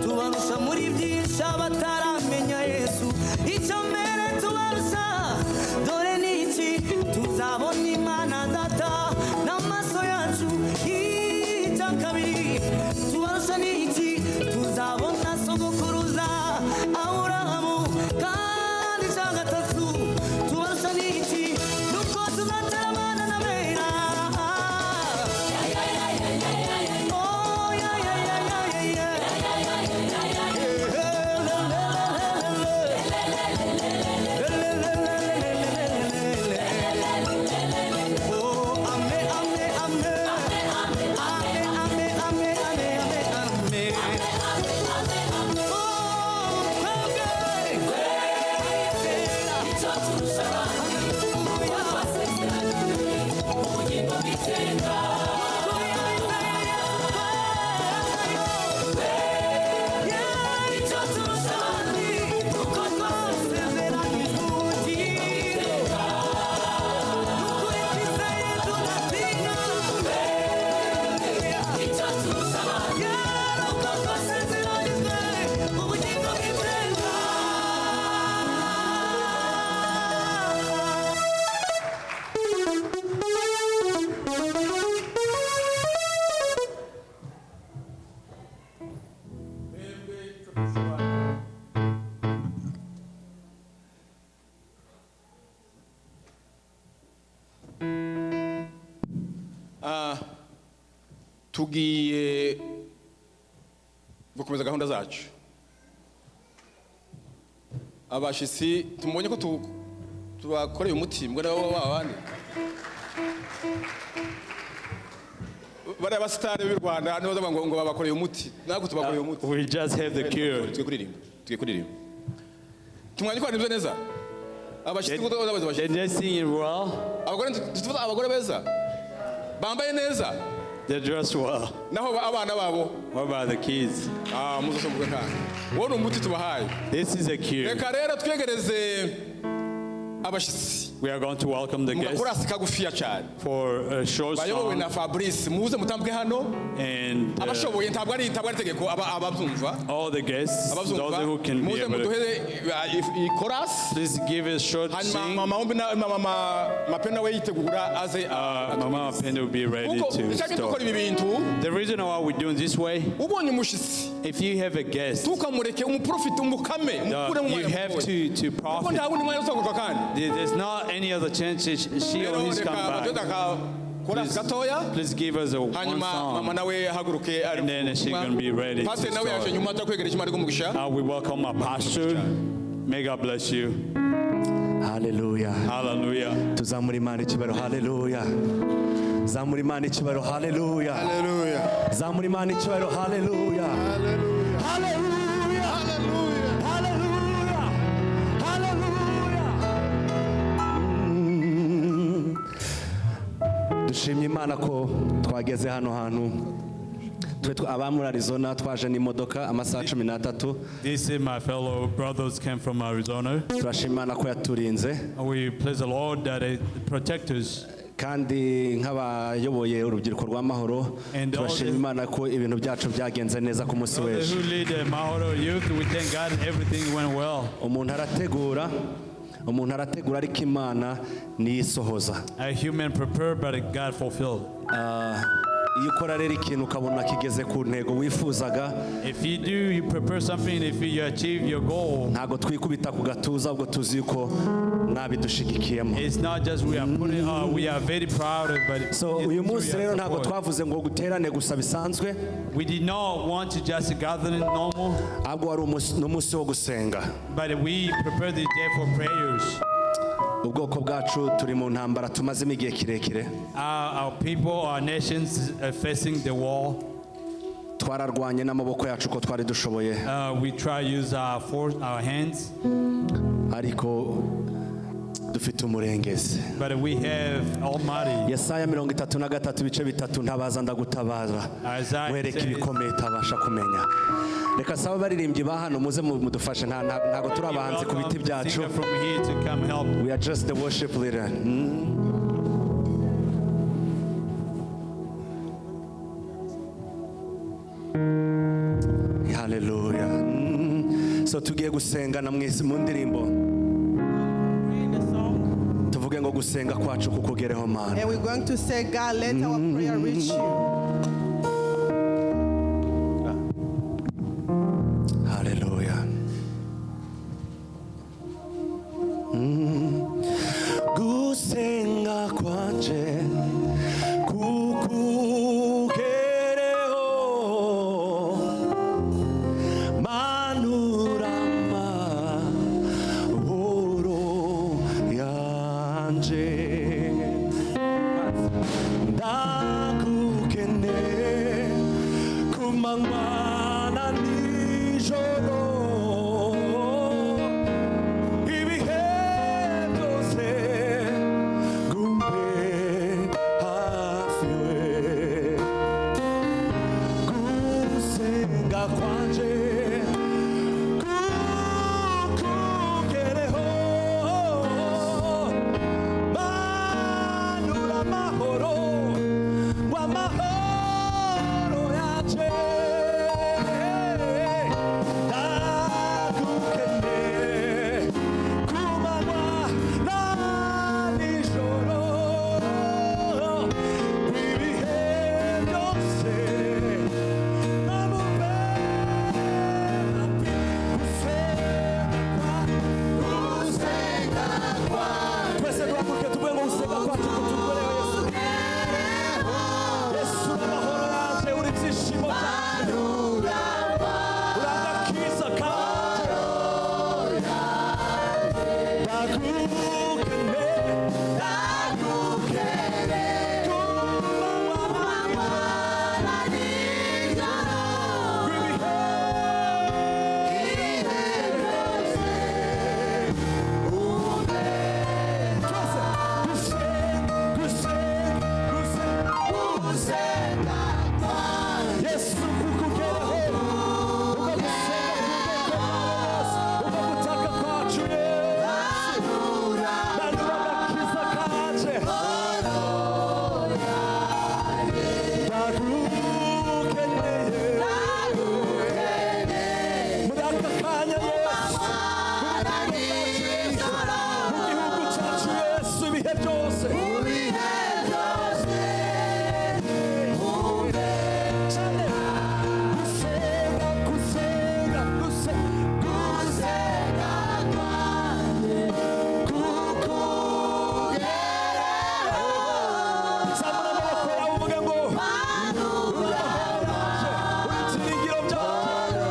tubarusha muri byinshi abataramenya Yesu. Icyo mbere tubarusha dore ni iki, tuzabona Imana Data n'amaso yacu. Icya kabiri tubarusha ni iki, tuzabona sogokuruza Aburahamu. Kandi icya gatatu tubarusha ni iki, nuko tuzateramana na Bera. tugiye gukomeza gahunda zacu. Abashitsi tumubonye ko tubakoreye umuti mbwa nabo babandi bari abasitari b'u Rwanda nibo bavuga ngo babakoreye umuti, nako tubakoreye umuti. We just have the cure. Tugiye kuririmba tumwanye ko nibyo neza. Abashitsi ngo babaza abashitsi, They're just singing well. abagore beza bambaye neza, They're dressed well. naho abana babo. What about the kids? Muzosombuke kandi wowe ni umuti tubahaye. This is a cure. Reka rero twegereze abashitsi. We are going to welcome the guests Mugakorasi kagufiya cyane for a short bayobowe song. na Fabrice. Muze mutambwe hano, And abashoboye ntabwo ari tegeko, ababyumva all the guests, those who can be muze able to, muduhe chorus. please give a short Hanyuma sing. mama Mapena we yitegura aze. Mama Penda will be ready Uko to nshaka start. gukora ibi bintu. The reason why we're doing this way, Ubonye umushitsi if you have a guest, tukamureke umuprofite umukame umukure mu you mwanya have mutoya. to Kuko profit. nta wundi mwanya uzaguka kandi. There's not any other chance she or he's come back. Chorus gatoya. Please give us a one Hanyuma mama song. nawe haguruke ari. And then she's going to be ready to Pastor nawe yaje start. nyuma atakwegera ikimari kumugisha. We welcome our pastor. May God bless you. Hallelujah. Hallelujah. Tuzamura Imana icyubahiro. Hallelujah. Zamura Imana icyubahiro. Hallelujah. Hallelujah. Zamura Imana icyubahiro. Hallelujah. Hallelujah. Hallelujah. Hallelujah. Hallelujah. Hallelujah. Dushimye Imana ko twageze hano hantu. Aba muri Arizona twaje n'imodoka amasaha 13. This is my fellow brothers came from Arizona. Turashima Imana ko yaturinze. We praise the Lord that it protect us. Kandi nk'abayoboye urubyiruko rw'amahoro turashima Imana ko ibintu byacu byagenze neza ku munsi Those w'ejo. who lead the Mahoro youth, we thank God everything went well. Umuntu arategura ariko Imana niyo isohoza. A human prepared but God fulfilled. Iyo ukora rero ikintu ukabona kigeze ku ntego wifuzaga, If you do, you prepare something, if you achieve your goal, ntago twikubita ku gatuza ubwo tuzi ko nabidushigikiyemo. it's not just we are putting, we are very proud of it, but So it's uyu through munsi your rero ntago support. twavuze ngo guterane gusa bisanzwe, We did not want to just gather in normal, ahubwo wari umunsi wo gusenga. but we prepared this day for prayers. Ubwoko bwacu turi mu ntambara tumazemo igihe kirekire. Our people, our nations are facing the war. Twararwanye n'amaboko yacu ko twari dushoboye, We try to use our force, our hands, ariko dufite umurengezi. but we have Almighty. Yesaya 33 ibice bitatu ntabaza ndagutabaza Isaiah wereka says- ibikomeye tabasha kumenya. Reka saba baririmbyi ba hano muze mudufashe, ntago turi We abahanzi ku welcome biti the byacu. singer from here to come help. We are just the worship leader. haleluya. So tugiye gusengana mu ndirimbo In the song, tuvuge ngo gusenga kwacu kukugereho mana. and we're going to say, God, let our prayer reach you. Haleluya. Gusenga kwanje kukugereho manurama horo yanje ndakukene kumangwana nijoro ibihe byose gumbe hafi we gusenga kwanje kukugereho manura amahoro w'amahoro yaje ndagukene kumanywa na nijoro ibihe byose namube twese duhaguruke tuvuge ngo gusenga kwacu kutugereho Yesu. Yesu n'amahoro yaje uri ibyishimo byanjye uri agakiza kanje ndagukene kumanywa na nijoro Yesu kukugereho uko gusenga uko gutaka kwacu Yesu nanura agakiza kanje ndagukeneye muri aka kanya Yesu mu gihugu cyacu Yesu ibihe byose cyane gusenga gusenga gusenga kwanjye kukugereho zamura amaboko yawe uvuge ngo ibyiringiro byanjye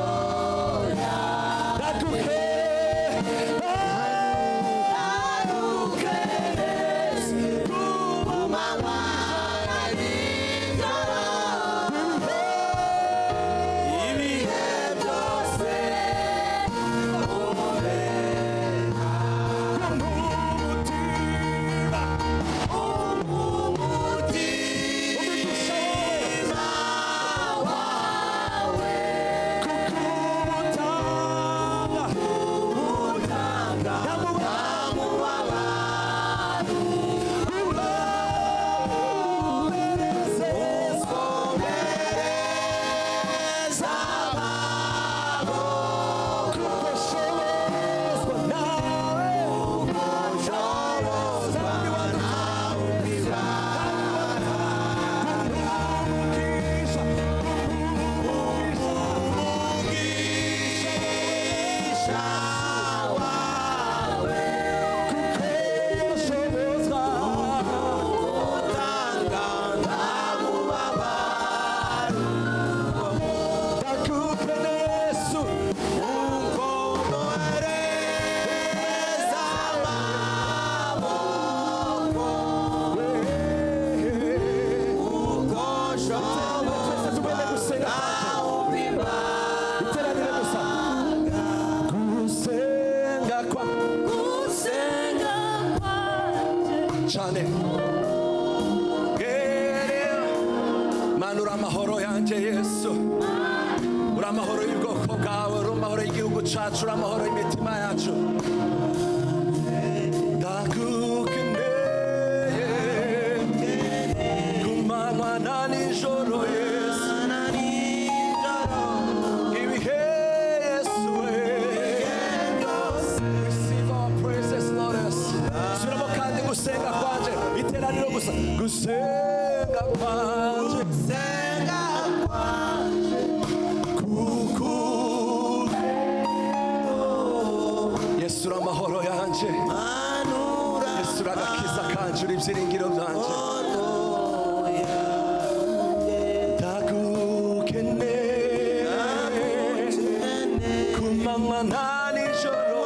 cyane manura amahoro yanjye Yesu uri amahoro y'ubwoko bwawe uri amahoro y'igihugu cyacu uri amahoro y'imitima yacu ndagukeneye kumanywa na nijoro Yesu ibihe kanje Yesu uragakiza kanje uri ibyiringiro byanje ndagukeneye ku manywa na nijoro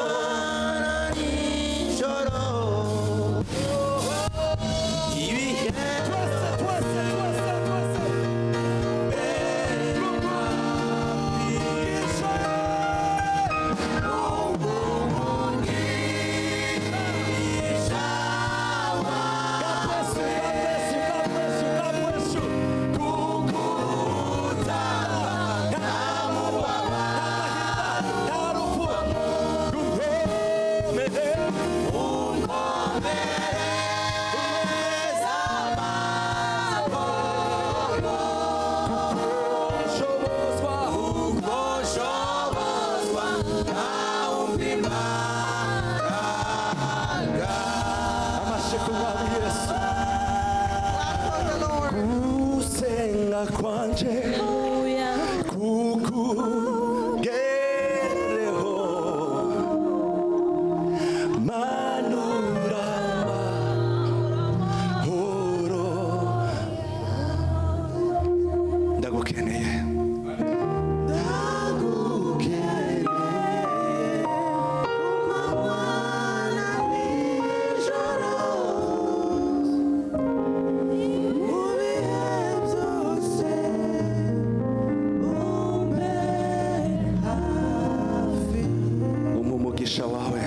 gusenga kwanje kukugereho manura amahoro ndagukeneye umugisha wawe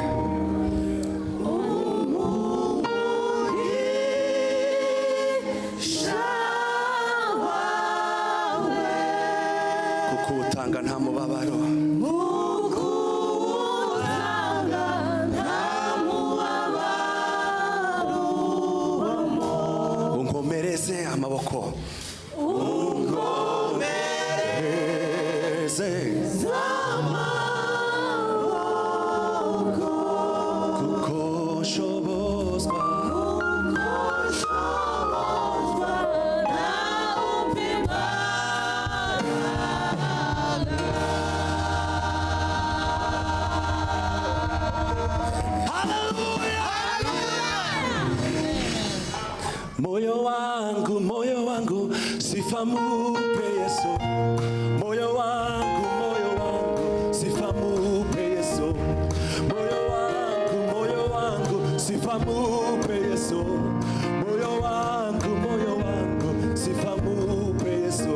kuko utanga nta mubabaro unkomereze amaboko unkomereze kuko nshobozwa moyo wangu sifa mupe Yesu moyo wangu sifa mupe Yesu moyo wangu sifa mupe Yesu moyo wangu sifa mupe Yesu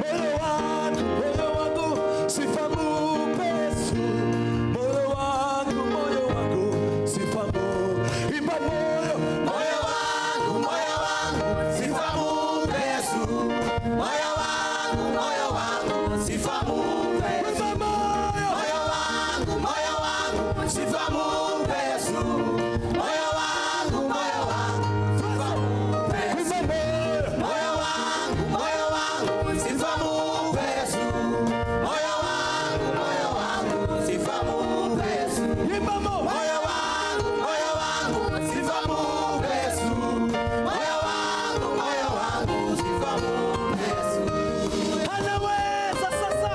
moyo wangu sifa mupe Yesu moyo wangu sifa mupe imba moyo wangu sifa mupe Yesu moyo wangu sifa mupe Yesu moyo wangu sifa mupe Yesu moyo wangu sifa mupe Yesu moyo wangu sifa mupe Yesu moyo wangu sifa mupe Yesu imba moyo wangu sifa mupe Yesu moyo wangu sifa mupe Yesu anaweza sasa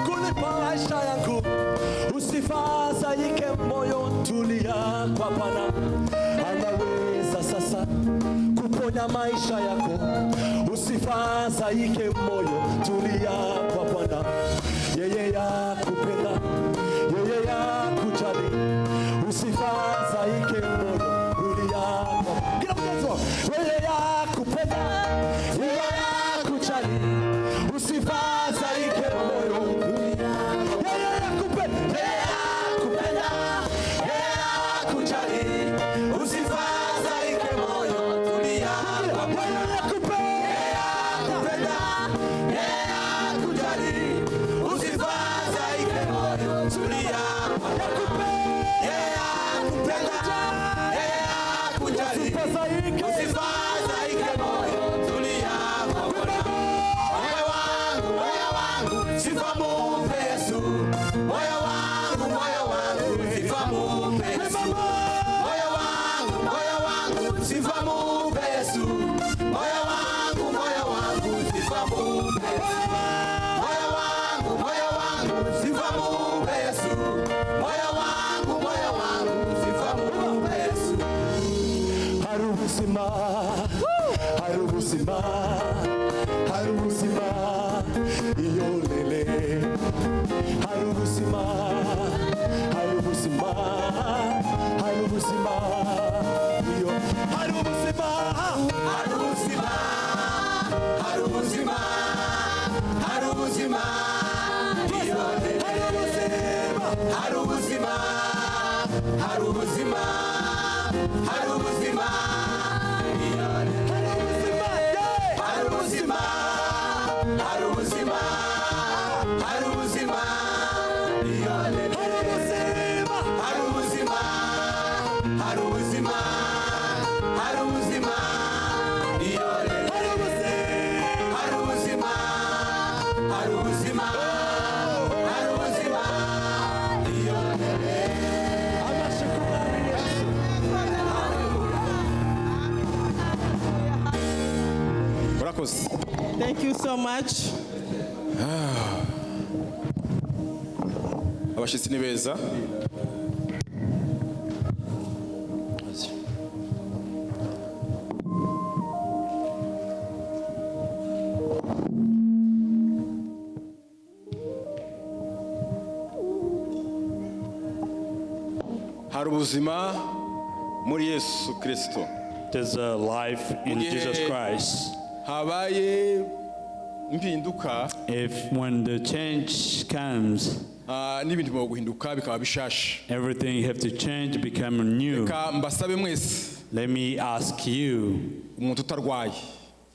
kunipa maisha yangu usifadhaike moyo tulia kwa Bwana anaweza sasa kuponya maisha yako usifadhaike moyo tulia kwa Bwana yeye yakupenda yeye yakujali usifadhaike moyo tulia kwa kila mtu yeye yakupenda yeye yakujali usifadhaike moyo tulia yeye yakupenda yeye yakujali usifadhaike moyo tulia kwa Bwana yakupenda yeye yakujali usifadhaike moyo tulia yakupenda yeye yakupenda ubuzima hari ubuzima iyo lele hari ubuzima hari ubuzima hari ubuzima iyo lele hari ubuzima hari ubuzima hari ubuzima iyo lele Murakoze. Thank you so much. Abashyitsi ni beza. Hari ubuzima muri Yesu Kristo. There's a life in Yeah. Jesus Christ. Habaye impinduka If when the change comes, n'ibintu bigomba guhinduka bikaba bishasha. everything have to change, become new. Ka mbasabe mwese Let me ask you, umuntu utarwaye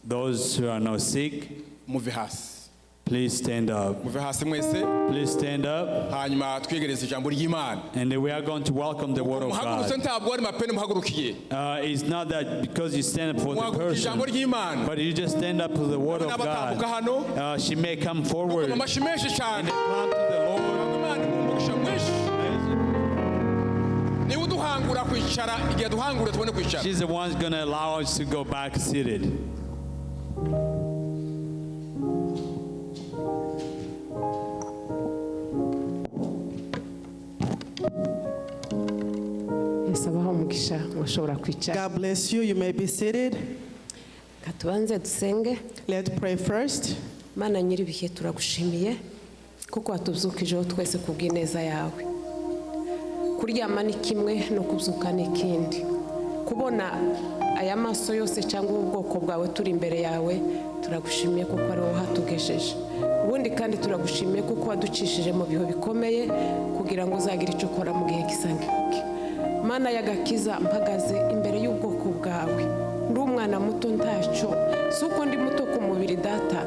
those who are not sick, muve hasi. please stand up. Muve hasi mwese Please stand up, hanyuma twiyegereze ijambo ry'Imana. and we are going to welcome the word of Muhagurutse God. ntabwo ari mapene muhagurukiye. It's not that because you stand up for the Muhagurukiye ijambo person, ry'Imana. but you just stand up for the word of N'abatambuka God. hano She may come forward and amashi menshi they cyane. come to the Lord. Imana imumugisha mwinshi. Niwe uduhangura kwicara igihe duhangura tubone kwicara. She's the one going to allow us to go back seated. Yesu abaho umugisha mushobora kwicara. God bless you. You may be seated. Katubanze dusenge. Let's pray first. Mana nyiribihe turagushimiye kuko watubyukijeho twese kubw'ineza yawe. Kuryama ni kimwe no kubyuka ni ikindi. Kubona aya maso yose cyangwa ubwoko bwawe turi imbere yawe turagushimiye kuko ari wowe hatugejeje. Ubundi kandi turagushimiye kuko waducishije mu bihe bikomeye kugira ngo uzagire icyo ukora mu gihe gisa nk'iki. Mana y'agakiza mpagaze imbere y'ubwoko bwawe. Ndi umwana muto ntacyo, si uko ndi muto ku mubiri data,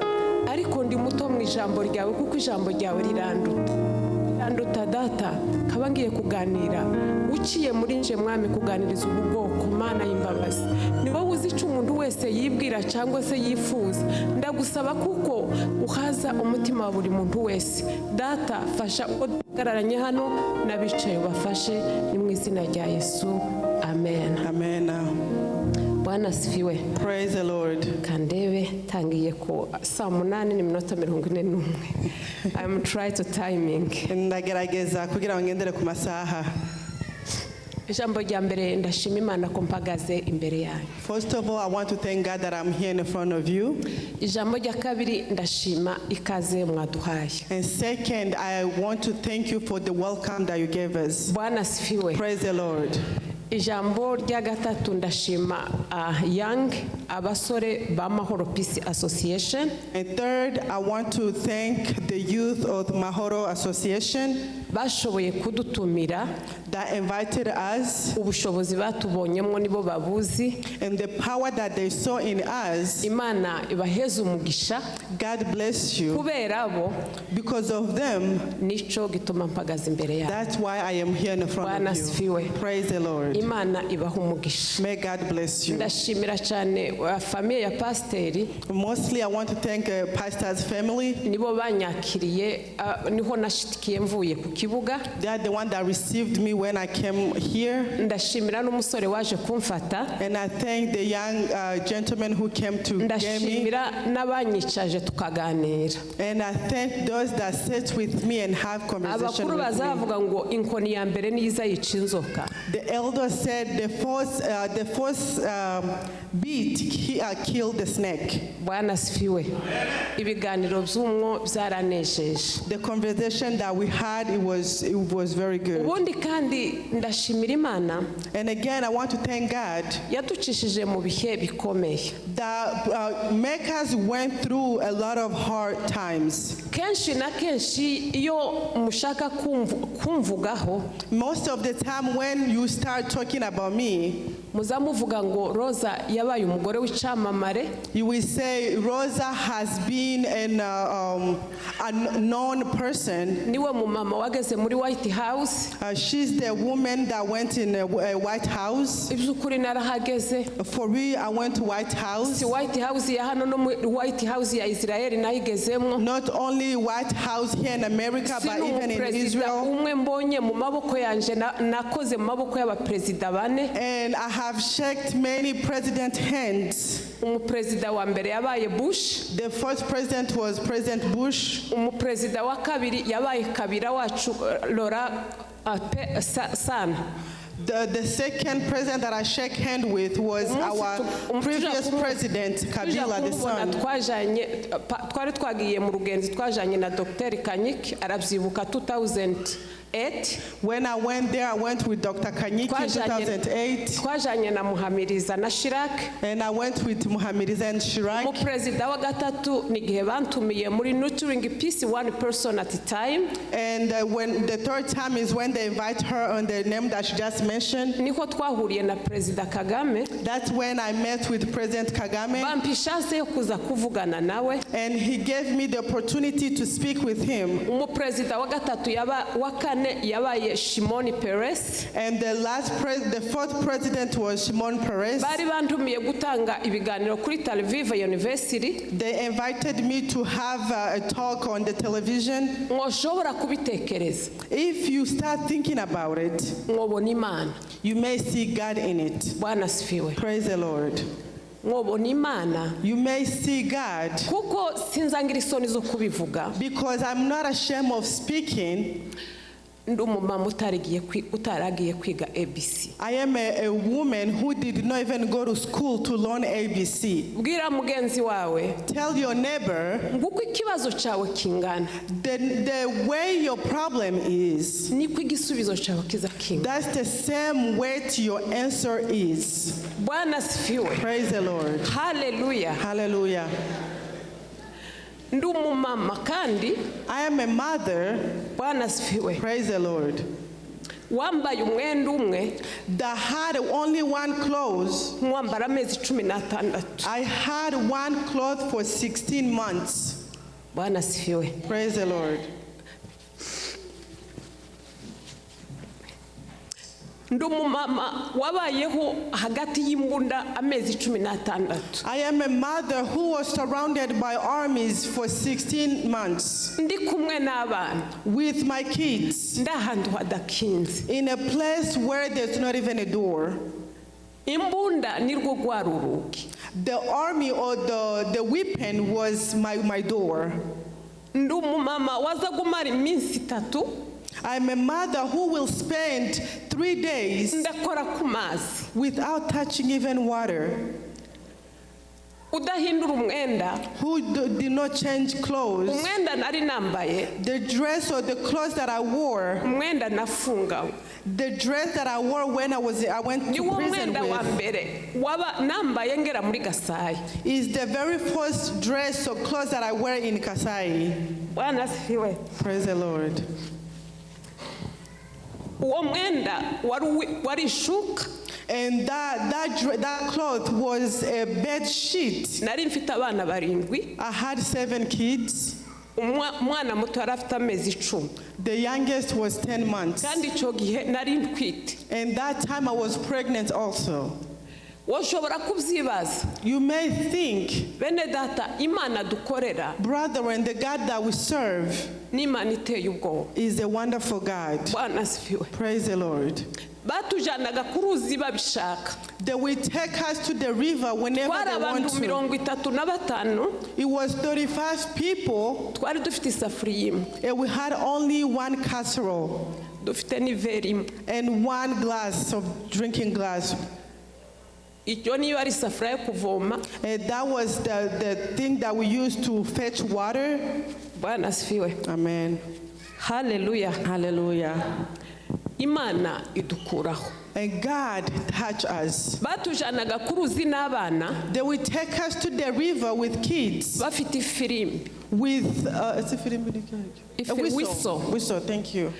ariko ndi muto mu ijambo ryawe kuko ijambo ryawe riranduta data. Kaba ngiye kuganira uciye muri nje mwami kuganiriza ubu bwoko. Mana y'imbabazi, ni wowe uzi icyo umuntu wese yibwira cyangwa se yifuza. Ndagusaba kuko uhaza umutima wa buri muntu wese data. Fasha uko duhagararanye hano n'abicaye ubafashe, ni mu izina rya Yesu, amen. Amen. Bwana asifiwe. Praise the Lord. Kandebe tangiye ku saa 8:41. I'm trying to timing. Ndagerageza kugira ngo ngendere ku masaha. Ijambo rya mbere ndashima Imana ko mpagaze imbere yanyu. First of all, I want to thank God that I'm here in front of you. Ijambo rya kabiri ndashima ikaze mwaduhaye. And second, I want to thank you for the welcome that you gave us. Bwana asifiwe. Praise the Lord. Ijambo rya gatatu ndashima Young abasore ba Mahoro Peace Association. And third, I want to thank the youth of Mahoro Association Bashoboye kudutumira, that invited us, ubushobozi batubonyemo nibo babuzi. and the power that they saw in us. Imana ibaheze umugisha. God bless you. Kubera abo Because of them, nico gituma mpagaze imbere yawe. that's why I am here in front Bwana of you. asifiwe. Praise the Lord. Imana ibaha umugisha. May God bless you. Ndashimira cyane famiye ya pasiteri, Mostly, I want to thank Pastor's family. nibo banyakiriye, niho nashitikiye mvuye ku kibuga. They are the one that received me when I came here. Ndashimira n'umusore waje kumfata. And I thank the young gentleman who came to get me. Ndashimira n'abanyicaje tukaganira. And I thank those that sit with me and have conversation Abakuru with me. bazavuga ngo inkoni ya mbere niza yica inzoka. The elder said the first beat killed the snake. Bwana asifiwe. Ibiganiro by'umwo byaranejeje. The conversation that we had, it was very good. Ubundi kandi ndashimira Imana And again, I want to thank God yaducishije mu bihe bikomeye. that makers went through a lot of hard times. Kenshi na kenshi iyo mushaka kumvugaho, Most of the time when you start talking about me, muzamuvuga ngo Rosa yabaye umugore w'icamamare. You will say Rosa has been a known person. Niwe mumama wageze muri White House. She's the woman that went in a White House. Iby'ukuri narahageze. For real, I went to White House. Si White House ya hano no White House ya Israel nayigezemwo. Not only White House here in America, but even in Israel. Umwe mbonye mu maboko yanje nakoze mu maboko y'abaperezida bane. And I have shaked many president hands. Umuperezida wa mbere yabaye Bush. The first president was President Bush. Umuperezida wa kabiri yabaye Kabila wacu Laura San. The second president that I shake hand with was our previous president, Kabila the son. Twari twagiye mu rugenzi twajanye na Dr. Kanyiki arabyibuka 2008. When I went there, I went with Dr. Kanyiki in 2008. Twajanye na Muhamiriza na Chirac. And I went with Muhamiriza and Chirac. Umuperezida wa gatatu ni gihe bantumiye muri Nurturing Peace, one person at a time. And when the third time is when they invite her on the name that she just mentioned. Niko twahuriye na Perezida Kagame. That's when I met with President Kagame. Bampishanse yo kuza kuvugana nawe. And he gave me the opportunity to speak with him. Umuperezida wa gatatu wa kane yabaye Shimon Peres. And the fourth president was Shimon Peres. Bari bantumiye gutanga ibiganiro kuri Tel Aviv University. They invited me to have a talk on the television. Mwoshobora kubitekereza. If you start thinking about it, mwobona Imana. You may see God in it. Bwana sifiwe. Praise the Lord. Mwobona Imana. You may see God. Kuko sinzangira isoni zo kubivuga. Because I'm not ashamed of speaking. Ndumumama utaragiye kwiga ABC. I am a woman who did not even go to school to learn ABC. Bwira mugenzi wawe. Tell your neighbor. Nguko ikibazo cyawe kingana. The way your problem is. Niko igisubizo cyawe kiza kingana. That's the same weight your answer is. Bwana sifiwe. Praise the Lord. Hallelujah. Hallelujah. Ndumumama kandi I am a mother. Bwana sifiwe. Praise the Lord. Wambaye umwenda umwe that had only one clothes. Mwambara amezi 16. I had one cloth for 16 months. Bwana sifiwe. Praise the Lord. Ndumumama wabayeho hagati y'imbunda amezi 16. I am a mother who was surrounded by armies for 16 months. Ndi kumwe n'abana. With my kids. Ndahantu hadakinze. In a place where there's not even a door. Imbunda nirwo rwaruruki. The army or the weapon was my door. Ndumumama waza gumara iminsi 3. I'm a mother who will spend 3 days without touching even water. Udahindura umwenda. Who did not change clothes. Umwenda nari nambaye. The dress or the clothes that I wore. Umwenda nafunga. The dress that I wore when I went to prison with is the very first dress or clothes that I wear in Kasai. Praise the Lord. And that cloth was a bed sheet. I had 7 kids. The youngest was 10 months. And that time I was pregnant also. You may think, brethren, the God that we serve is a wonderful God. Praise the Lord. They will take us to the river whenever they want to. It was 35 people, and we had only one casserole and one glass of drinking glass. And that was the thing that we used to fetch water. Amen. Hallelujah. Hallelujah. Imana idukuraho. And God touched us. They will take us to the river with kids. With a whistle. Thank you.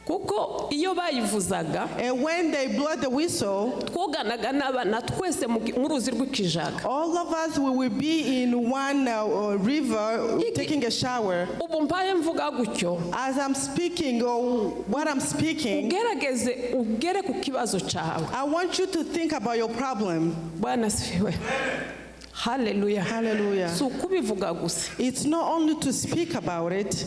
kuko iyo bayivuzaga And when they blow the whistle, twoganaga n'abana twese mu ruzi rw'ikijaga. all of us we will be in one river taking a shower. Ubu mbaye mvuga gutyo, As I'm speaking or what I'm speaking, ugerageze ugere ku kibazo cyawe. I want you to think about your problem. Bwana asifiwe. Hallelujah. Hallelujah. Si ukubivuga gusa. It's not only to speak about it.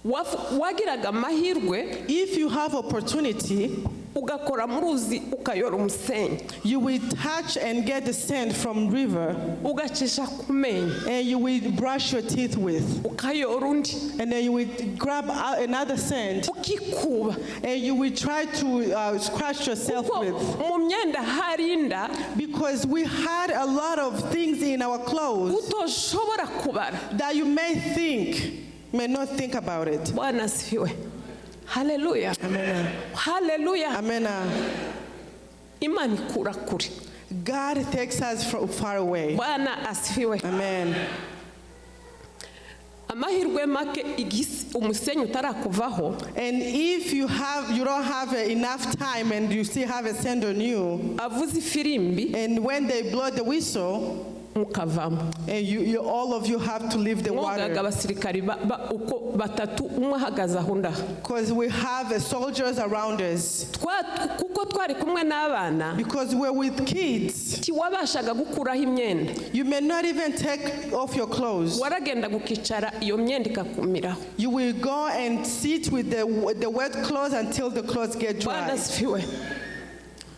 Wagiraga amahirwe If you have opportunity, ugakora mu ruzi ukayora umusenyi, you will touch and get the sand from river, ugacisha ku menyo, and you will brush your teeth with, ukayora undi, and then you will grab another sand, ukikuba. and you will try to scratch yourself Kuko with. mu myenda harinda Because we had a lot of things in our clothes utoshobora kubara. that you may not think about it. Bwana asifiwe. Hallelujah. Amen. Hallelujah. Amen. Imana ikura kure. God takes us from far away. Bwana asifiwe. Amen. Amahirwe make umusenyi utarakuvaho, And if you don't have enough time and you still have a sand on you, avuze ifirimbi and when they blow the whistle, mukavamo. and all of you have to leave the Mwogaga water. abasirikari uko batatu, umwe ahagaze aho ndaho. Because we have soldiers around us. Kuko twari kumwe n'abana, Because we're with kids. tiwabashaga gukuraho imyenda. You may not even take off your clothes. Waragenda gukicara iyo myenda ikakumiraho. You will go and sit with the wet clothes until the clothes get Bwana dry. asifiwe.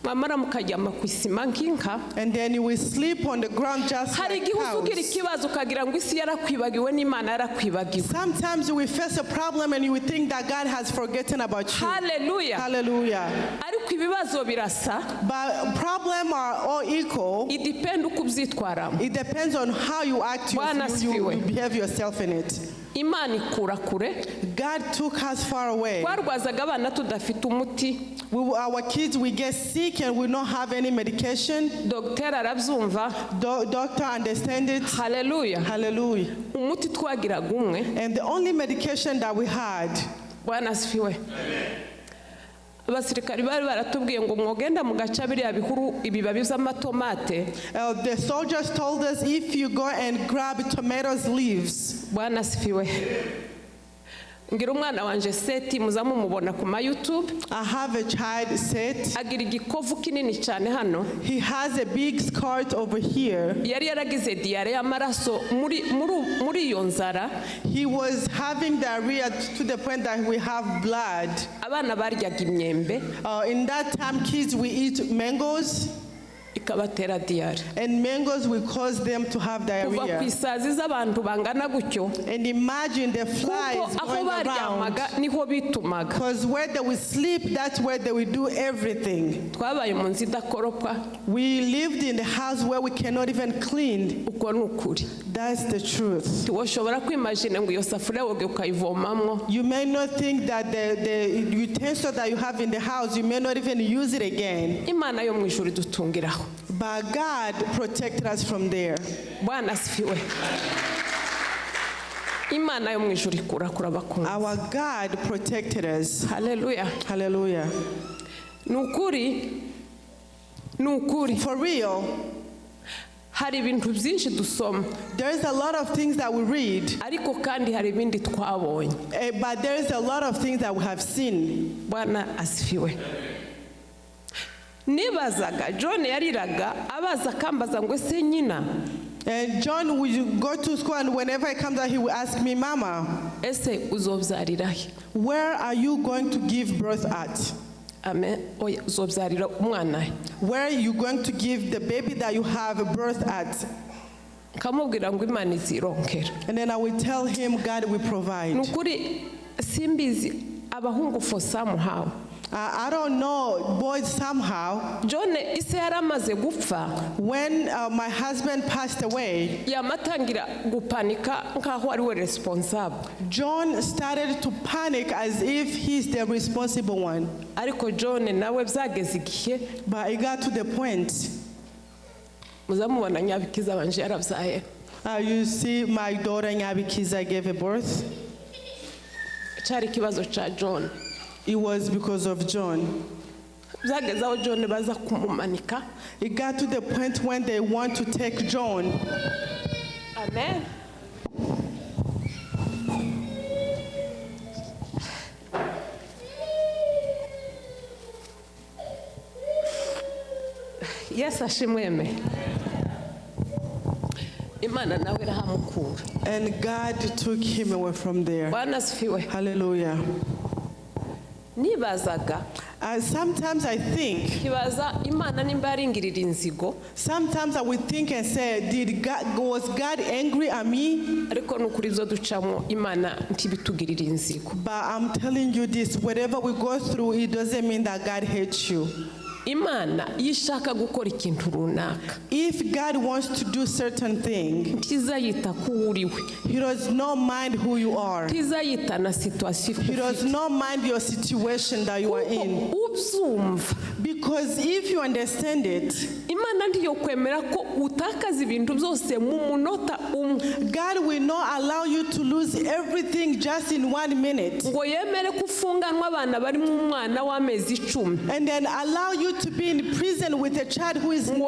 Mwamara mukaryama ku isima nk'inka. And then you will sleep on the ground just Hari like igihe uzugira cows. ikibazo ukagira ngo isi yarakwibagiwe n'Imana yarakwibagiwe. Sometimes you will face a problem and you will think that God has forgotten about you. Hallelujah. Hallelujah. Ariko ibibazo birasa, But problems are all equal. idependa uko ubyitwaramo. It depends on how you act, Bwana you asifiwe. behave yourself in it. Imana ikura kure. God took us far away. Twarwazaga abana tudafite umuti. Our kids, we get sick and we don't have any medication. Dogiteri arabyumva. Doctor understand it. Hallelujah. Hallelujah. Umuti twagiraga umwe. And the only medication that we had, Bwana asifiwe. Abasirikari bari baratubwiye ngo mwogenda mugaca biriya bihuru ibibabi by'amatomate. the soldiers told us if you go and grab tomatoes leaves. Bwana asifiwe. Ngira umwana wanje Seti muzamumubona ku ma YouTube. I have a child Seth. Agira igikovu kinini cyane hano. He has a big scar over here. Yari yaragize diare y'amaraso muri iyo nzara. He was having diarrhea to the point that we have blood. Abana baryaga imyembe In that time, kids we eat mangoes, ikabatera diare. and mangoes will cause them to have Kuva ku diarrhea. isazi z'abantu bangana gutyo. And imagine the flies Kuko aho going around. baryamaga niho bitumaga. Because where they will sleep, that's where they will do everything. Twabaye mu nzu idakoropwa. We lived in the house where we cannot even clean. Uko ni ukuri. That's the truth. Tiwoshobora kwimagine ngo iyo safuriya woge ukayivomamwo. You may not think that the utensil that you have in the house, you may not even use it again. Imana yo mu ijuru idutungiraho. But God protected us from there. Bwana asifiwe. Imana yo mu ijuru ikura kuri abakunzi. Our God protected us. Hallelujah. Hallelujah. Ni ukuri. For real, Hari ibintu byinshi dusoma. there is a lot of things that we read, Ariko kandi hari ibindi twabonye. but there is a lot of things that we have seen. Bwana asifiwe. Nibazaga John yariraga abaza akambaza ngo ese nyina. And John would go to school, and whenever he comes out, he would ask me, Mama, Ese uzobyarira he? where are you going to give birth at? Amen. Oya uzobyarira umwana he. Where are you going to give the baby that you have birth at? Kamubwira ngo Imana izironkera. And then I will tell him, God will provide. Ni ukuri simbizi abahungu for somehow. I don't know, boys somehow. John ise yaramaze gupfa. When my husband passed away, Yamatangira gupanika nkaho ari we responsible. John started to panic as if he's the responsible one. Ariko John nawe byageze igihe But it got to the point. muzamubona Nyabikiza banje yarabyaye. You see, my daughter Nyabikiza gave a birth. Cyari ikibazo cha John. It was because of John. byageze aho John baza kumumanika. It got to the point when they want to take John. Amen. Yes, ashimweme. Imana nawe irahamukura. And God took him away from there. Bwana asifiwe. Hallelujah. Nibazaga. Sometimes I think. Kibaza Imana nimba yaringirira inzigo. Sometimes I would think and say, was God angry at me? Ariko nukuri zo ducamo Imana ntibitugirira inzigo. But I'm telling you this, whatever we go through, it doesn't mean that God hates you. Imana yishaka gukora ikintu runaka. If God wants to do certain thing, ntizayita ku uriwe. He does not mind who you are. Ntizayita na situation. He does not mind your situation that you are in. Ubyumva. Because if you understand it, Imana ndiyo kwemera ko utakaza ibintu byose mu munota umwe. God will not allow you to lose everything just in 1 minute. Ngo yemere kufunganwa abana bari mu mwana w'amezi 10. And then allow you to be in prison with a child who is 10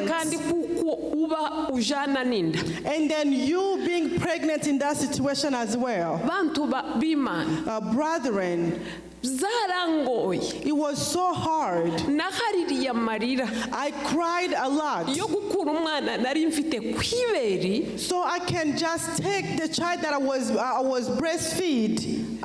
kandi months. kuko uba ujana ninda. And then you being pregnant in that situation as well. Bantu b'Imana. Brethren, zarangoye. It was so hard. Nahaririye amarira. I cried a lot. Yo gukura umwana nari mfite kwiberi. So I can just take the child that I was breastfeeding.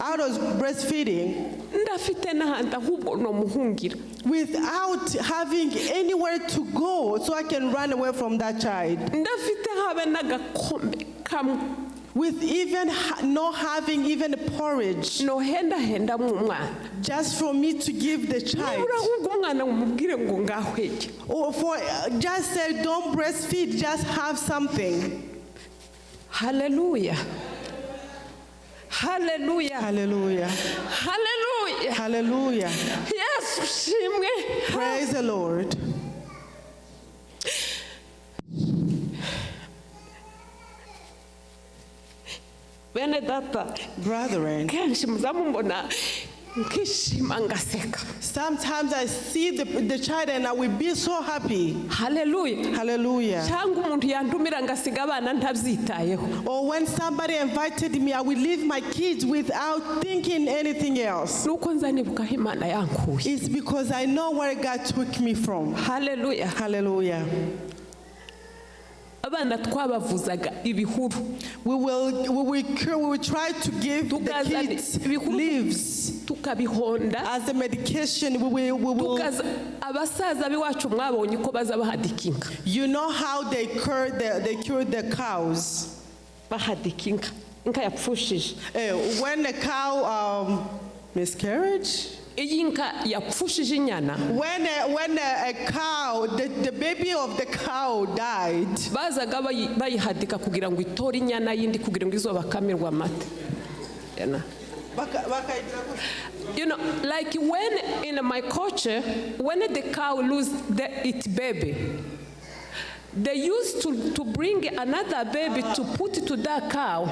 Ndafite n'ahandi ahubwo no muhungira. Without having anywhere to go, so I can run away from that child. Ndafite habe n'agakombe kamwe. With even not having even porridge. No henda mu mwana. Just for me to give the child. Or for just say don't breastfeed, just have something. Hallelujah. Hallelujah. Hallelujah. Hallelujah. Hallelujah. Yes, ushimwe. Praise the Lord. Bene data. Brethren. Kenshi muzamumbona nkishima ngaseka. Sometimes I see the child and I will be so happy. Hallelujah. Hallelujah. Cyangwa umuntu yandumira ngasiga abana ntabyitayeho. Or when somebody invited me, I will leave my kids without thinking anything else. Nuko nzanibuka Imana yankuye. It's because I know where God took me from. Hallelujah. Hallelujah. Abana twabavuzaga ibihuru. We will try to give the kids leaves tukabihonda as a medication. We will. Abasaza biwacu mwabonye ko baza bahadikinga. You know how they cure the cows. Bahadikinga. Inka yapfushije. When the cow miscarriage. Iyinka yapfushije inyana. When a cow, the baby of the cow died. Bazaga bayihadika kugira ngo itore inyana yindi kugira ngo izo bakamirwa amata. You know, like when in my culture, when the cow lose its baby, they used to bring another baby to put to that cow.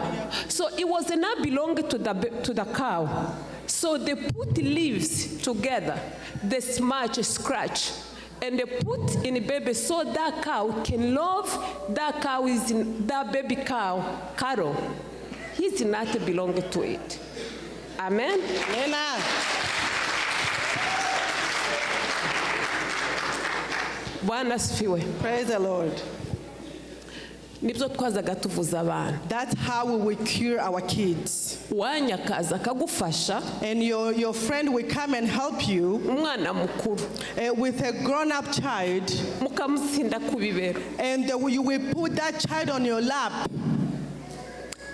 So it was not belonging to the cow. So they put leaves together, they scratch, and they put in a baby so that cow can love that cow is in that baby cattle. He's not belonging to it. Amen. Amen. Bwana asifiwe. Praise the Lord. Nibyo twazaga tuvuza abana. That's how we will cure our kids. Wanyakaza kagufasha. And your friend will come and help you. Umwana mukuru. With a grown-up child. Mukamutsinda ku bibero. And you will put that child on your lap.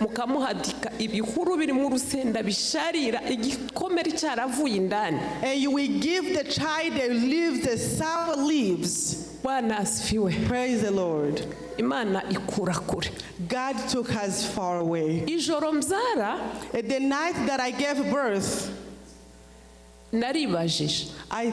Mukamuhadika ibihuru biri mu rusenda bisharira igikomere cyaravuye indani. And you will give the child the sour leaves. Bwana asifiwe. Praise the Lord. Imana ikura kure. God took us far away. Ijoro mzara. The night that I gave birth. Naribajije. I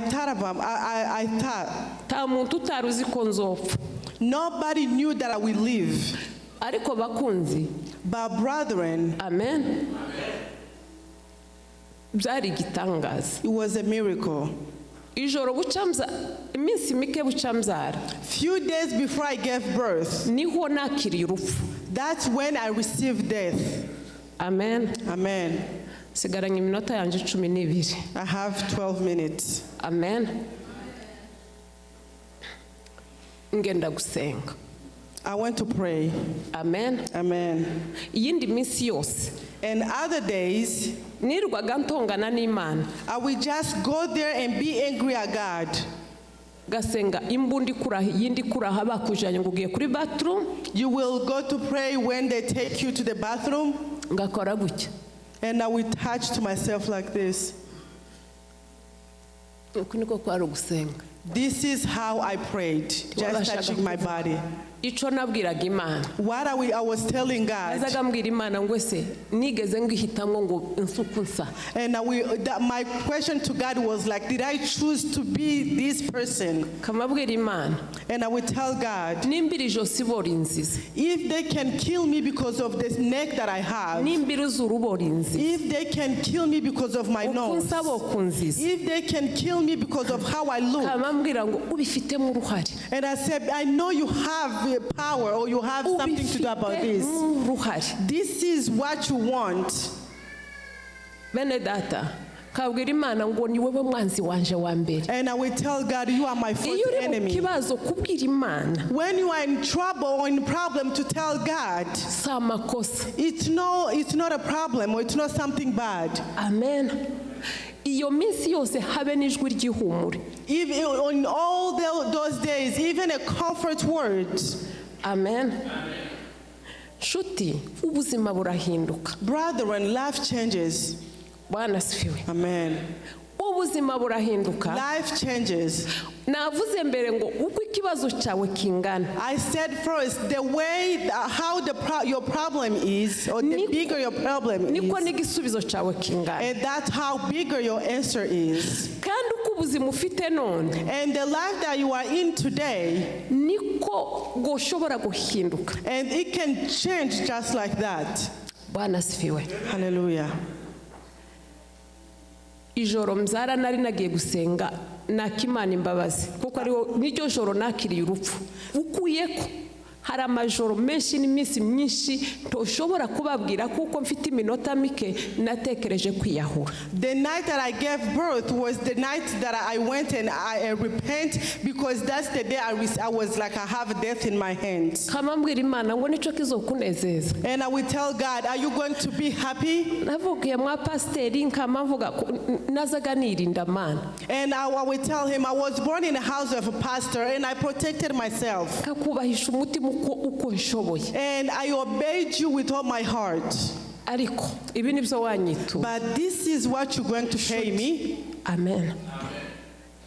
thought. Ta muntu utaruzi ko nzopfa. Nobody knew that I will live. Ariko bakunzi. But brethren. Amen. byari igitangaza. It was a miracle. Ijoro bucamza iminsi mike bucamzara. Few days before I gave birth, niho nakiriye urupfu. That's when I received death. Amen. Amen. Sigaranye iminota yanje 12. I have 12 minutes. Amen. Ngenda gusenga. I went to pray. Amen. Amen. Iyindi minsi yose. And other days, nirwaga ntongana n'Imana. I will just go there and be angry at God. Gasenga imbundi kuraha yindi kuraha bakujanye ngo ugiye kuri bathroom. You will go to pray when they take you to the bathroom. Ngakora gutya. And I will touch to myself like this. Uku niko kwari ugusenga. This is how I prayed, just touching my body. Ico nabwiraga Imana. What I was telling God. Nazaga mbwira Imana ngo ese nigeze ngihitamwo ngo nsuku nsa. And my question to God was like, did I choose to be this person? Kamabwira Imana. And I would tell God, nimbira ijosi bori nziza. If they can kill me because of this neck that I have, nimbira uzuru bori nziza. if they can kill me because of my nose, ukunsa boku nziza. if they can kill me because of how I look, kamambwira ngo ubifitemo uruhare. and I said, I know you have power or you have something to do about this. This is what you want. Bene data, kabwira Imana ngo ni wewe mwanzi wanje wa mbere. And I will tell God, you are my first enemy. Kibazo kubwira Imana. When you are in trouble or in problem, to tell God, samakosa. It's not a problem or it's not something bad. Amen. Iyo minsi yose habe n'ijwi ry'ihumure. Even on all those days, even a comfort word. Amen. Shuti, ubuzima burahinduka. Brethren, life changes. Bwana asifiwe. Amen. Ubuzima burahinduka. Life changes. Navuze mbere ngo uko ikibazo cyawe kingana. I said first, the way how your problem is, or the bigger your problem is. Niko n'igisubizo cyawe kingana. And that's how bigger your answer is. Kandi uko ubuzima ufite none. And the life that you are in today, niko goshobora guhinduka. And it can change just like that. Bwana asifiwe. Hallelujah. Ijoro mzara nari nagiye gusenga nakimana imbabazi kuko ari niryo joro nakiriye urupfu ukuyeko hari amajoro menshi n'iminsi myinshi ntoshobora kubabwira kuko mfite iminota mike natekereje kwiyahura. The night that I gave birth was the night that I went and I repent, because that's the day I was like, I have death in my hands. Kamambwira Imana ngo nico kizokunezeza. And I will tell God, are you going to be happy? Navugiye mwa pasiteri nkamvuga nazaga nirinda Mana. And I will tell him, I was born in a house of a pastor and I protected myself. Kakubahisha umutima uko nshoboye. And I obeyed you with all my heart. Ariko ibi nibyo wanyitu. But this is what you're going to pay me. Amen.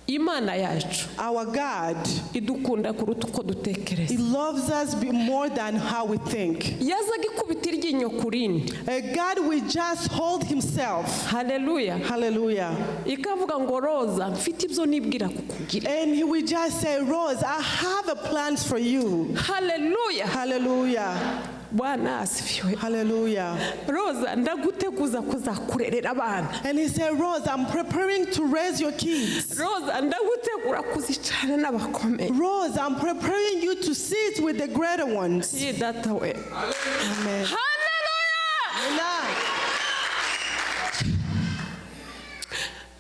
Imana yacu, our God, idukunda kuruta uko dutekereza. He loves us more than how we think. Yazaga ikubita iryinyo kurindi. God will just hold himself. Hallelujah. Hallelujah. Ikavuga ngo Rosa, mfite ibyo nibwira kukugira. And he will just say, Rose, I have a plans for you. Hallelujah. Hallelujah. Bwana asifiwe. Hallelujah. Rosa, ndaguteguza kuzakurerera abana. And he said, Rose, I'm preparing to raise your kids. Rosa, ndagutegura kuzicarana n'abakomeye. Rose, I'm preparing you to sit with the greater ones. Ye data we. Amen. Hallelujah.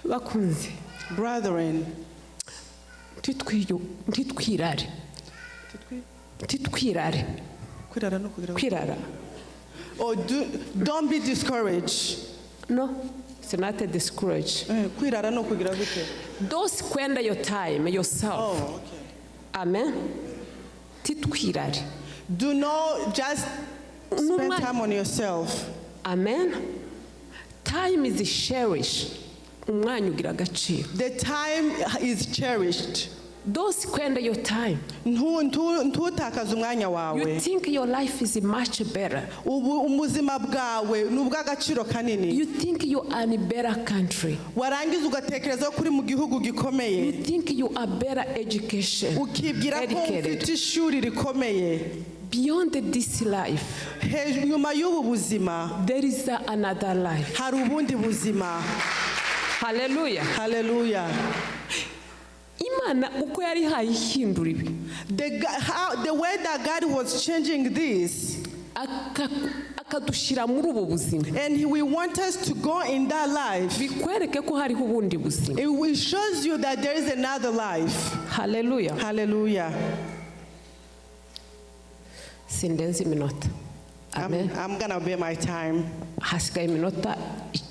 Bakunzi. Brethren, ntitwirare. Kwirara. Oh, don't be discouraged. No, it's not discouraged. Don't spend your time yourself. Oh, okay. Amen. Titwirare. Do not just spend time on yourself. Amen. Time is cherished. The time is cherished. Don't spend your time. You think your life is much better. You think you are in a better country. You think you are better educated. beyond this life, nyuma y'ubu buzima there is another life. hari ubundi buzima. Hallelujah. Hallelujah. Imana uko yari hayihindura ibi, The way that God was changing this, akadushira muri ubu buzima, and we want us to go in that life. bikwereke ko hariho ubundi buzima. It shows you that there is another life. Hallelujah. Hallelujah. Sindenze iminota. Amen. I'm going to obey my time. Hasigaye iminota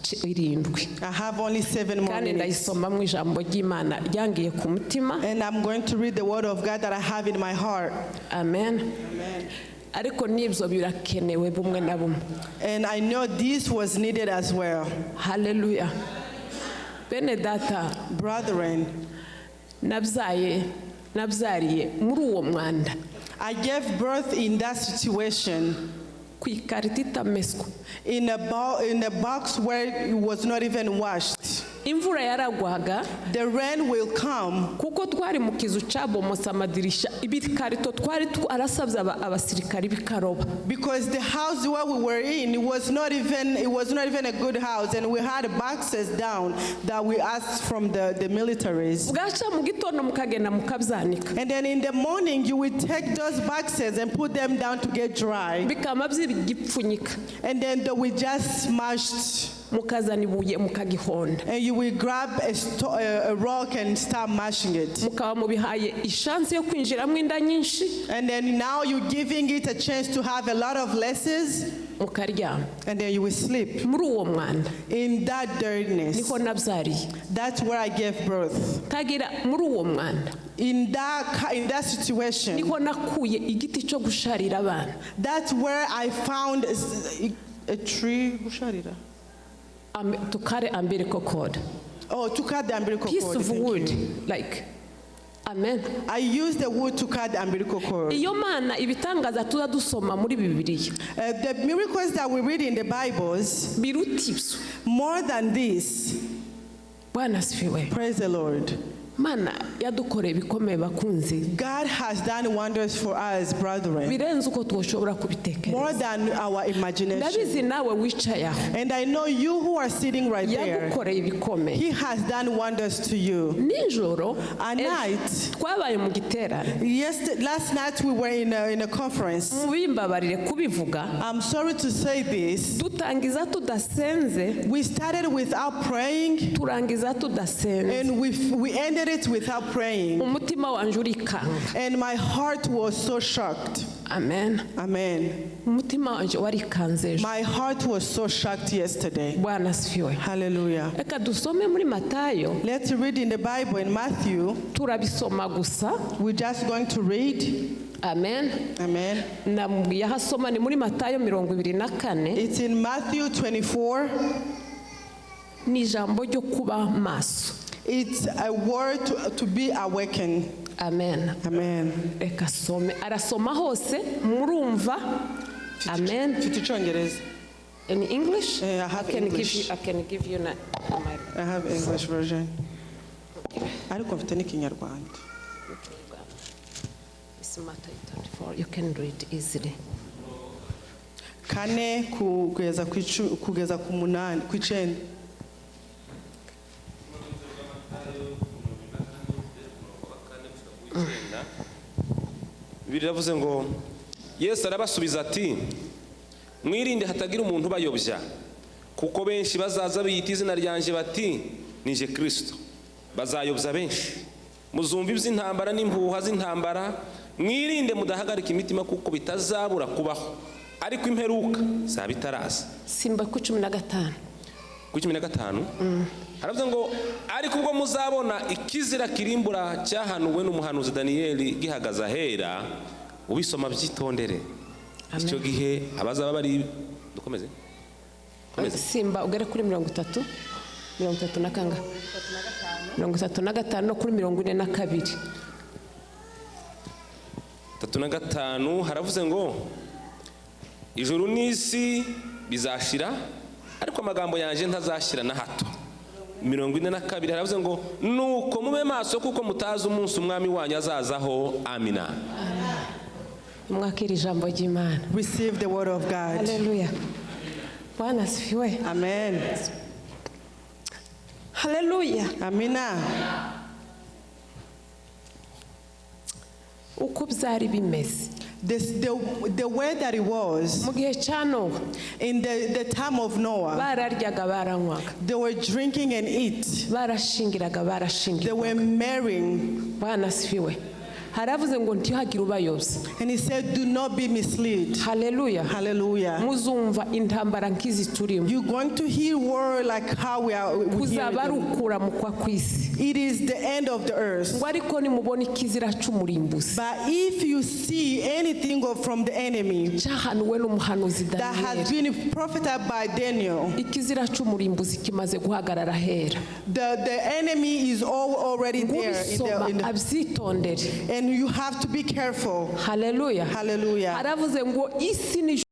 7. I have only 7 more Kandi minutes. ndayisoma mu ijambo ry'Imana ryangiye ku mutima. And I'm going to read the word of God that I have in my heart. Amen. Amen. Ariko n'ibyo birakenewe bumwe na bumwe. And I know this was needed as well. Hallelujah. Bene data, Brethren, nabyariye muri uwo mwanda. I gave birth in that situation, Ku ikarita itameswa. in a box where it was not even washed. Imvura yaragwaga, The rain will come kuko twari mu kizu cabomotse amadirisha, ibikarito twari arasabye abasirikari bikaroba. because the house where we were in, it was not even a good house, and we had boxes down that we asked from the militaries. Bwaca mu gitondo mukagenda mukabyanika. And then in the morning, you would take those boxes and put them down to get dry. Bikama by'igipfunyika. And then they will just smashed. Mukazana ibuye mukagihonda. And you will grab a rock and start mashing it. Mukaba mubihaye ishansi yo kwinjiramo inda nyinshi. And then now you're giving it a chance to have a lot of lessons. Mukaryama. And then you will sleep. Muri uwo mwanda In that dirtiness, niho nabyariye. that's where I gave birth. Kagira muri uwo mwanda In that situation, niho nakuye igiti cyo gusharira abana. that's where I found a tree. Tukare umbilical cord. Oh, to cut the umbilical Piece cord. of thank wood, you. like, amen. I used the wood to cut the umbilical cord. Iyo mana ibitangaza tuza dusoma muri Bibiliya The miracles that we read in the Bibles, biruta ibyo. more than this, Bwana asifiwe. praise the Lord. Mana yadukoreye ibikomeye bakunzi, God has done wonders for us, brethren, birenze uko twoshobora kubitekereza. more than our imagination. Ndabizi nawe wicaye aho And I know you who are sitting right there, yagukoreye ibikomeye. He has done wonders to you. Nijoro At night, twabaye mu giterane. last night we were in a conference. Mubimbabarire kubivuga, I'm sorry to say this. dutangiza tudasenze, We started without praying, turangiza tudasenze. and we ended it without praying. Umutima wanje urikanga. And my heart was so shocked. Amen. Amen. Umutima wanje warikanze ejo. My heart was so shocked yesterday. Bwana asifiwe. Hallelujah. Reka dusome muri Matayo, Let's read in the Bible in Matthew. turabisoma gusa. We're just going to read. Amen. Amen. Namubwiye aho asoma ni muri Matayo 24. It's in Matthew 24. Ni ijambo ryo kuba maso. It's a word to be awakened. Amen. Amen. Reka asome. Arasoma hose murumva. Amen. Mfite icyongereza. In English? I have English. I can give you my. I have English version. Ariko mfite n'ikinyarwanda. It's Matthew 24. You can read easily. Kane kugeza ku munani ku icenda. Bibiliya iravuze ngo Yesu arabasubiza ati mwirinde hatagira umuntu ubayobya kuko benshi bazaza biyita izina ryanjye bati nije Kristo bazayobya benshi muzumva iby'intambara n'impuha z'intambara mwirinde mudahagarika imitima kuko bitazabura kubaho ariko imperuka zaba itaraza. Simba ku 15. Ku 15 haravuze ngo ariko ubwo muzabona ikizira kirimbura cyahanuwe n'umuhanuzi Daniyeli gihagaze ahera ubisoma byitondere. Icyo gihe abazaba bari dukomeze Simba ugere kuri 30 na kanga 35 no kuri 42. 35 haravuze ngo ijuru n'isi bizashira ariko amagambo yanjye ntazashira na hato. 42 haravuze ngo nuko mube maso kuko mutazi umunsi umwami wanyu azazaho. Amina. mwakira ijambo ry'Imana. Receive the word of God. Haleluya. Bwana asifiwe. Amen. Haleluya. Amina. Uko byari bimeze The way that it was mu gihe cya Nowa, in the time of Noah, bararyaga baranywaga, they were drinking and eat. barashingiraga They barashingirwa. were marrying. Bwana asifiwe. Haravuze ngo ntihagire ubayobya. And he said, do not be misled. Haleluya. Hallelujah. Muzumva intambara nk'izi turimo. You're going to hear word like how we are. Kuzaba ari ukuramuka kw'isi. It is the end of the earth. Ngo ariko nimubona ikizira cy'umurimbuzi But if you see anything from the enemy cyahanuwe n'umuhanuzi that has Daniyeli, been prophesied by Daniel, ikizira cy'umurimbuzi kimaze guhagarara hera. the enemy is already there Ngubisoma in the, abyitondere. and you have to be careful. Haleluya. Hallelujah. Haravuze ngo isi ni